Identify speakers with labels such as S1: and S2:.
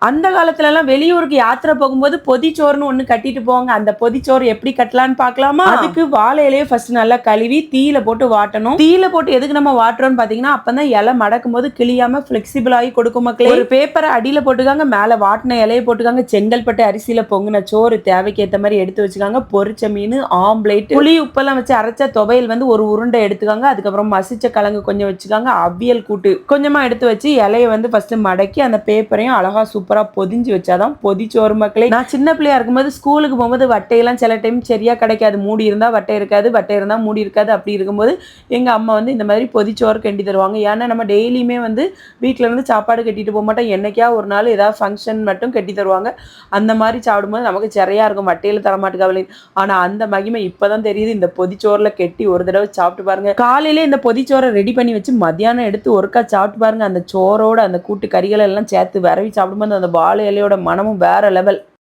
S1: அந்த காலத்துலலாம் வெளியூருக்கு யாத்திரை போகும்போது பொதிச்சோறுன்னு ஒண்ணு கட்டிட்டு போவாங்க. அந்த பொதிச்சோறு எப்படி கட்டலான்னு பார்க்கலாமா? அதுக்கு வாழை இலைய ஃபர்ஸ்ட் நல்லா கழுவி தீயில போட்டு வாட்டணும். தீயில போட்டு எதுக்கு நம்ம வாட்டுறோம்னு பார்த்தீங்கன்னா, அப்பதான் இலை மடக்கும்போது கிழியாம ஃப்ளெக்சிபிள் ஆகி கொடுக்கும் மக்களே. ஒரு பேப்பரை அடியில போட்டுக்காங்க, மேல வாட்டின இலைய போட்டுக்காங்க. செங்கல்பட்டு அரிசியில பொங்குன சோறு தேவைக்கு ஏத்த மாதிரி எடுத்து வச்சுக்காங்க. பொரிச்ச மீன், ஆம்லேட், புளி உப்பெல்லாம் வச்சு அரைச்ச துவையல் வந்து ஒரு உருண்டை எடுத்துக்காங்க. அதுக்கப்புறம் மசிச்ச கிழங்கு கொஞ்சம் வச்சுக்காங்க. அவியல் கூட்டு கொஞ்சமா எடுத்து வச்சு இலைய வந்து ஃபர்ஸ்ட் மடக்கி அந்த பேப்பரையும் அழகா சூப்பரா பொதிஞ்சு வச்சாதான் பொதிச்சோறு மக்களே. நான் சின்ன பிள்ளையா இருக்கும்போது ஸ்கூலுக்கு போகும்போது வட்டையெல்லாம் சில டைம் சரியா கிடைக்காது. மூடி இருந்தா வட்டை இருக்காது, வட்டை இருந்தா மூடி இருக்காது. அப்படி இருக்கும்போது எங்க அம்மா வந்து இந்த மாதிரி பொதிச்சோறு கிண்டி தருவாங்க. ஏன்னா நம்ம டெய்லியுமே வந்து வீட்டுல இருந்து சாப்பாடு கட்டிட்டு போக மாட்டோம். என்னைக்கா ஒரு நாள் ஏதாவது ஃபங்க்ஷன் மட்டும் கட்டி தருவாங்க. அந்த மாதிரி சாப்பிடும்போது நமக்கு சரியா இருக்கும். வட்டையில தரமாட்டுக்காவலே. ஆனா அந்த மகிமை இப்பதான் தெரியுது. இந்த பொதிச்சோறுல கெட்டி ஒரு தடவை சாப்பிட்டு பாருங்க. காலையிலே இந்த பொதிச்சோறை ரெடி பண்ணி வச்சு மத்தியானம் எடுத்து ஒருக்கா சாப்பிட்டு பாருங்க. அந்த சோறோட அந்த கூட்டு கறிகளை எல்லாம் சேர்த்து விரவி சாப்பிடும்போது அந்த வாழை இலையோட மனமும் வேற லெவல்.